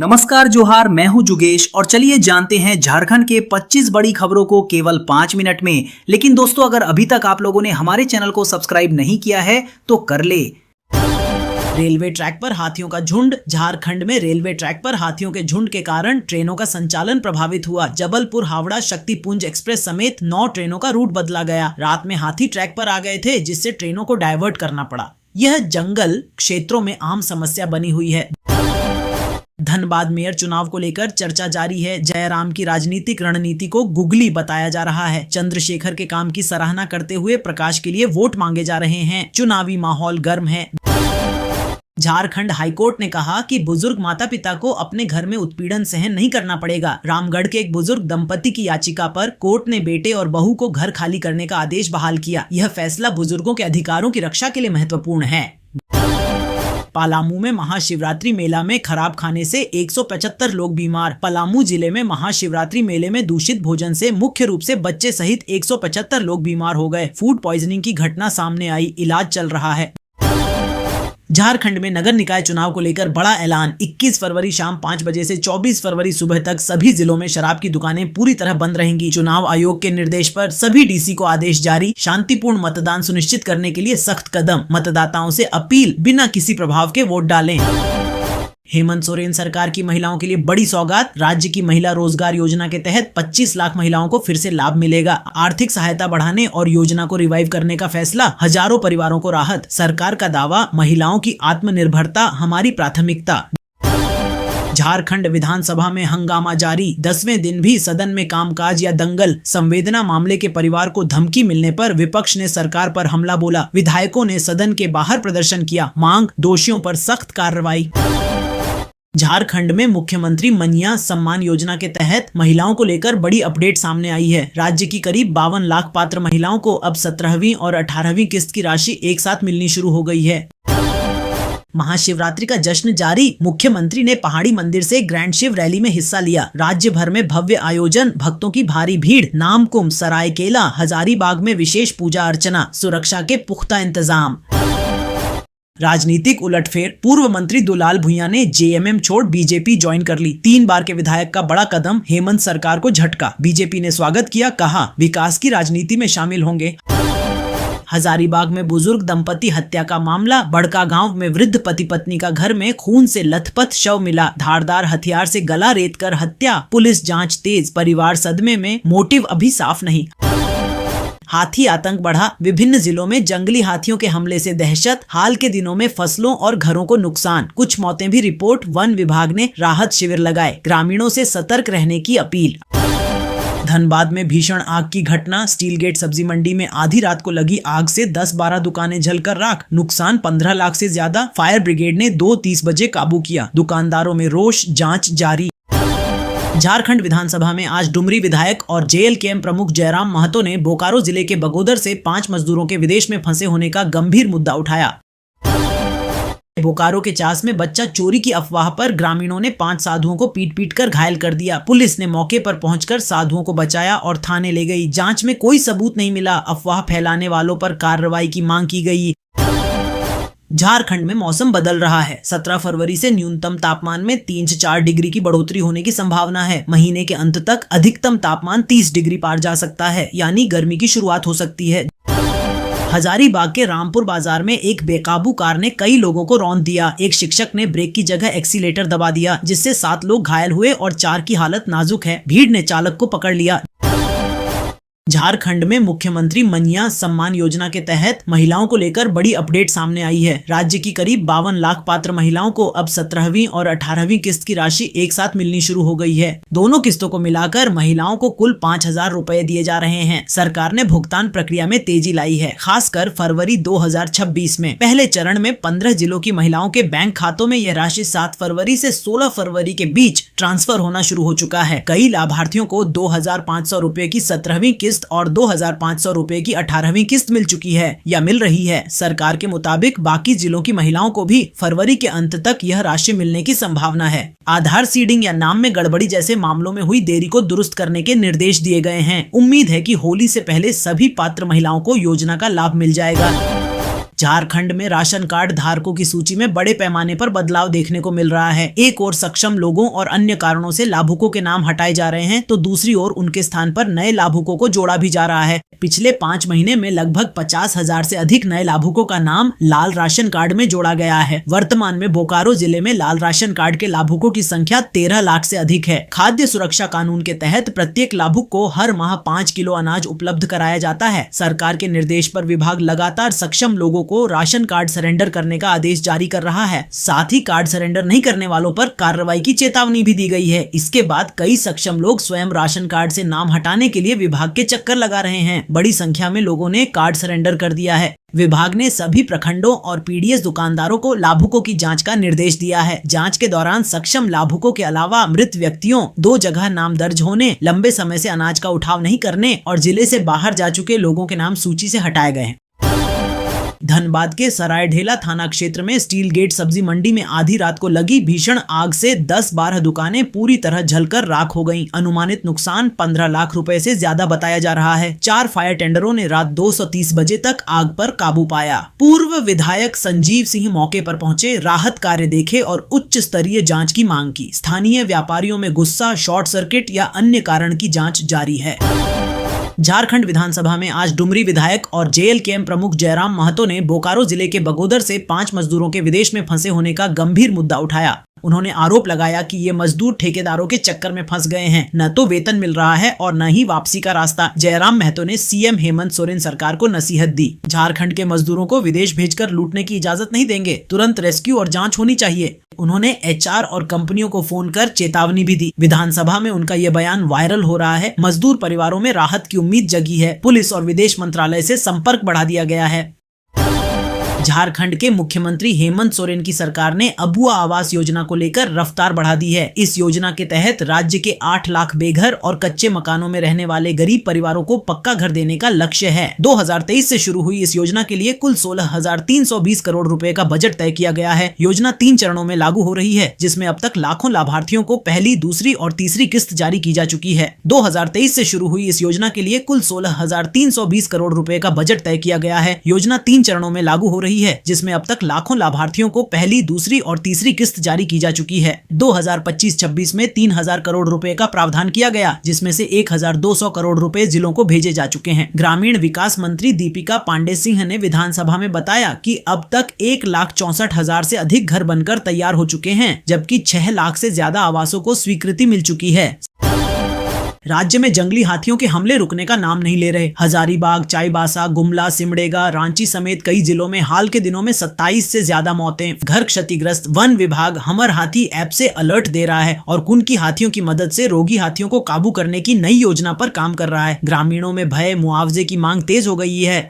नमस्कार जोहार, मैं हूं जुगेश और चलिए जानते हैं झारखंड के 25 बड़ी खबरों को केवल 5 मिनट में। लेकिन दोस्तों, अगर अभी तक आप लोगों ने हमारे चैनल को सब्सक्राइब नहीं किया है तो कर ले। रेलवे ट्रैक पर हाथियों का झुंड। झारखंड में रेलवे ट्रैक पर हाथियों के झुंड के कारण ट्रेनों का संचालन प्रभावित हुआ। जबलपुर हावड़ा शक्तिपुंज एक्सप्रेस समेत 9 ट्रेनों का रूट बदला गया। रात में हाथी ट्रैक पर आ गए थे, जिससे ट्रेनों को डायवर्ट करना पड़ा। यह जंगल क्षेत्रों में आम समस्या बनी हुई है। धनबाद मेयर चुनाव को लेकर चर्चा जारी है। जयराम की राजनीतिक रणनीति को गुगली बताया जा रहा है। चंद्रशेखर के काम की सराहना करते हुए प्रकाश के लिए वोट मांगे जा रहे हैं। चुनावी माहौल गर्म है। झारखंड हाईकोर्ट ने कहा कि बुजुर्ग माता पिता को अपने घर में उत्पीड़न सहन नहीं करना पड़ेगा। रामगढ़ के एक बुजुर्ग दंपति की याचिका पर कोर्ट ने बेटे और बहू को घर खाली करने का आदेश बहाल किया। यह फैसला बुजुर्गों के अधिकारों की रक्षा के लिए महत्वपूर्ण है। पलामू में महाशिवरात्रि मेला में खराब खाने से 175 लोग बीमार। पलामू जिले में महाशिवरात्रि मेले में दूषित भोजन से मुख्य रूप से बच्चे सहित 175 लोग बीमार हो गए। फूड पॉइजनिंग की घटना सामने आई, इलाज चल रहा है। झारखंड में नगर निकाय चुनाव को लेकर बड़ा ऐलान। 21 फरवरी शाम 5 बजे से 24 फरवरी सुबह तक सभी जिलों में शराब की दुकानें पूरी तरह बंद रहेंगी। चुनाव आयोग के निर्देश पर सभी डीसी को आदेश जारी। शांतिपूर्ण मतदान सुनिश्चित करने के लिए सख्त कदम। मतदाताओं से अपील, बिना किसी प्रभाव के वोट डालें। हेमंत सोरेन सरकार की महिलाओं के लिए बड़ी सौगात। राज्य की महिला रोजगार योजना के तहत 25 लाख महिलाओं को फिर से लाभ मिलेगा। आर्थिक सहायता बढ़ाने और योजना को रिवाइव करने का फैसला, हजारों परिवारों को राहत। सरकार का दावा, महिलाओं की आत्मनिर्भरता हमारी प्राथमिकता। झारखंड विधानसभा में हंगामा जारी। 10वें दिन भी सदन में कामकाज या दंगल। संवेदना मामले के परिवार को धमकी मिलने पर विपक्ष ने सरकार पर हमला बोला। विधायकों ने सदन के बाहर प्रदर्शन किया। मांग, दोषियों पर सख्त कार्रवाई। झारखंड में मुख्यमंत्री मनिया सम्मान योजना के तहत महिलाओं को लेकर बड़ी अपडेट सामने आई है। राज्य की करीब 52 लाख पात्र महिलाओं को अब 17वीं और 18वीं किस्त की राशि एक साथ मिलनी शुरू हो गई है। महाशिवरात्रि का जश्न जारी। मुख्यमंत्री ने पहाड़ी मंदिर से ग्रैंड शिव रैली में हिस्सा लिया। राज्य भर में भव्य आयोजन, भक्तों की भारी भीड़। नामकुम, सरायकेला, हजारीबाग में विशेष पूजा अर्चना। सुरक्षा के पुख्ता इंतजाम। राजनीतिक उलटफेर। पूर्व मंत्री दुलाल भुइयां ने जेएमएम छोड़ बीजेपी ज्वाइन कर ली। 3 बार के विधायक का बड़ा कदम, हेमंत सरकार को झटका। बीजेपी ने स्वागत किया, कहा विकास की राजनीति में शामिल होंगे। हजारीबाग में बुजुर्ग दंपति हत्या का मामला। बड़का गांव में वृद्ध पति पत्नी का घर में खून से लथपथ शव मिला। धारदार हथियार से गला रेतकर हत्या। पुलिस जांच तेज। परिवार सदमे में, मोटिव अभी साफ नहीं। हाथी आतंक बढ़ा। विभिन्न जिलों में जंगली हाथियों के हमले से दहशत। हाल के दिनों में फसलों और घरों को नुकसान। कुछ मौतें भी रिपोर्ट। वन विभाग ने राहत शिविर लगाए। ग्रामीणों से सतर्क रहने की अपील। धनबाद में भीषण आग की घटना। स्टील गेट सब्जी मंडी में आधी रात को लगी आग से 10-12 दुकानें जलकर राख। नुकसान 15 लाख से ज्यादा। फायर ब्रिगेड ने 2:30 बजे काबू किया। दुकानदारों में रोष, जांच जारी। झारखंड विधानसभा में आज डुमरी विधायक और जेएलकेएम प्रमुख जयराम महतो ने बोकारो जिले के बगोदर से 5 मजदूरों के विदेश में फंसे होने का गंभीर मुद्दा उठाया। बोकारो के चास में बच्चा चोरी की अफवाह पर ग्रामीणों ने 5 साधुओं को पीट कर घायल कर दिया। पुलिस ने मौके पर पहुंचकर साधुओं को बचाया और थाने ले गई। जांच में कोई सबूत नहीं मिला। अफवाह फैलाने वालों पर कार्रवाई की मांग की गई। झारखंड में मौसम बदल रहा है। 17 फरवरी से न्यूनतम तापमान में 3 से 4 डिग्री की बढ़ोतरी होने की संभावना है। महीने के अंत तक अधिकतम तापमान 30 डिग्री पार जा सकता है, यानी गर्मी की शुरुआत हो सकती है। हजारीबाग के रामपुर बाजार में एक बेकाबू कार ने कई लोगों को रौंद दिया। एक शिक्षक ने ब्रेक की जगह एक्सीलेटर दबा दिया, जिससे 7 लोग घायल हुए और 4 की हालत नाजुक है। भीड़ ने चालक को पकड़ लिया। झारखंड में मुख्यमंत्री मनिया सम्मान योजना के तहत महिलाओं को लेकर बड़ी अपडेट सामने आई है। राज्य की करीब 52 लाख पात्र महिलाओं को अब 17वीं और 18वीं किस्त की राशि एक साथ मिलनी शुरू हो गई है। दोनों किस्तों को मिलाकर महिलाओं को कुल 5,000 रुपए दिए जा रहे हैं। सरकार ने भुगतान प्रक्रिया में तेजी लाई है, खासकर फरवरी 2026 में। पहले चरण में 15 जिलों की महिलाओं के बैंक खातों में यह राशि 7 फरवरी से 16 फरवरी के बीच ट्रांसफर होना शुरू हो चुका है। कई लाभार्थियों को 2,500 रुपए की 17वीं किस्त और 2,500 रुपए की 18वीं किस्त मिल चुकी है या मिल रही है। सरकार के मुताबिक बाकी जिलों की महिलाओं को भी फरवरी के अंत तक यह राशि मिलने की संभावना है। आधार सीडिंग या नाम में गड़बड़ी जैसे मामलों में हुई देरी को दुरुस्त करने के निर्देश दिए गए हैं। उम्मीद है कि होली से पहले सभी पात्र महिलाओं को योजना का लाभ मिल जाएगा। झारखंड में राशन कार्ड धारकों की सूची में बड़े पैमाने पर बदलाव देखने को मिल रहा है। एक ओर सक्षम लोगों और अन्य कारणों से लाभुकों के नाम हटाए जा रहे हैं, तो दूसरी ओर उनके स्थान पर नए लाभुकों को जोड़ा भी जा रहा है। पिछले 5 महीने में लगभग 50,000 से अधिक नए लाभुकों का नाम लाल राशन कार्ड में जोड़ा गया है। वर्तमान में बोकारो जिले में लाल राशन कार्ड के लाभुकों की संख्या 13 लाख से अधिक है। खाद्य सुरक्षा कानून के तहत प्रत्येक लाभुक को हर माह 5 किलो अनाज उपलब्ध कराया जाता है। सरकार के निर्देश पर विभाग लगातार सक्षम लोगों को राशन कार्ड सरेंडर करने का आदेश जारी कर रहा है। साथ ही कार्ड सरेंडर नहीं करने वालों पर कार्रवाई की चेतावनी भी दी गई है। इसके बाद कई सक्षम लोग स्वयं राशन कार्ड से नाम हटाने के लिए विभाग के चक्कर लगा रहे हैं। बड़ी संख्या में लोगों ने कार्ड सरेंडर कर दिया है। विभाग ने सभी प्रखंडों और पीडीएस दुकानदारों को लाभुकों की जांच का निर्देश दिया है। जांच के दौरान सक्षम लाभुकों के अलावा मृत व्यक्तियों, 2 जगह नाम दर्ज होने, लंबे समय से अनाज का उठाव नहीं करने और जिले से बाहर जा चुके लोगों के नाम सूची से हटाए गए हैं। धनबाद के सरायढेला थाना क्षेत्र में स्टील गेट सब्जी मंडी में आधी रात को लगी भीषण आग से 10-12 दुकानें पूरी तरह जलकर राख हो गईं। अनुमानित नुकसान 15 लाख रुपए से ज्यादा बताया जा रहा है। 4 फायर टेंडरों ने रात 2:30 बजे तक आग पर काबू पाया। पूर्व विधायक संजीव सिंह मौके पर पहुंचे, राहत कार्य देखे और उच्च स्तरीय जाँच की मांग की। स्थानीय व्यापारियों में गुस्सा, शॉर्ट सर्किट या अन्य कारण की जाँच जारी है। झारखंड विधानसभा में आज डुमरी विधायक और जेएलकेएम प्रमुख जयराम महतो ने बोकारो जिले के बगोदर से 5 मजदूरों के विदेश में फंसे होने का गंभीर मुद्दा उठाया। उन्होंने आरोप लगाया कि ये मजदूर ठेकेदारों के चक्कर में फंस गए हैं। न तो वेतन मिल रहा है और न ही वापसी का रास्ता। जयराम महतो ने सीएम हेमंत सोरेन सरकार को नसीहत दी। झारखंड के मजदूरों को विदेश भेजकर लूटने की इजाजत नहीं देंगे। तुरंत रेस्क्यू और जांच होनी चाहिए। उन्होंने एचआर और कंपनियों को फोन कर चेतावनी भी दी। विधानसभा में उनका ये बयान वायरल हो रहा है। मजदूर परिवारों में राहत की उम्मीद जगी है। पुलिस और विदेश मंत्रालय से संपर्क बढ़ा दिया गया है। झारखंड के मुख्यमंत्री हेमंत सोरेन की सरकार ने अबुआ आवास योजना को लेकर रफ्तार बढ़ा दी है। इस योजना के तहत राज्य के 8 लाख बेघर और कच्चे मकानों में रहने वाले गरीब परिवारों को पक्का घर देने का लक्ष्य है। 2023 से शुरू हुई इस योजना के लिए कुल 16,320 करोड़ रुपए का बजट तय किया गया है। योजना 3 चरणों में लागू हो रही है, जिसमें अब तक लाखों लाभार्थियों को पहली, दूसरी और तीसरी किस्त जारी की जा चुकी है। 2023 से शुरू हुई इस योजना के लिए कुल 16,320 करोड़ रुपए का बजट तय किया गया है। योजना 3 चरणों में लागू हो रही है, जिसमें अब तक लाखों लाभार्थियों को पहली, दूसरी और तीसरी किस्त जारी की जा चुकी है। 2025-26 में 3,000 करोड़ रुपए का प्रावधान किया गया, जिसमें से 1,200 करोड़ रुपए जिलों को भेजे जा चुके हैं। ग्रामीण विकास मंत्री दीपिका पांडे सिंह ने विधानसभा में बताया कि अब तक 1,64,000 से अधिक घर बनकर तैयार हो चुके हैं, जबकि 6 लाख से ज्यादा आवासों को स्वीकृति मिल चुकी है। राज्य में जंगली हाथियों के हमले रुकने का नाम नहीं ले रहे। हजारीबाग, चाईबासा, गुमला, सिमडेगा, रांची समेत कई जिलों में हाल के दिनों में 27 से ज्यादा मौतें। घर क्षतिग्रस्त। वन विभाग हमर हाथी ऐप से अलर्ट दे रहा है और कुनकी हाथियों की मदद से रोगी हाथियों को काबू करने की नई योजना पर काम कर रहा है। ग्रामीणों में भय, मुआवजे की मांग तेज हो गई है।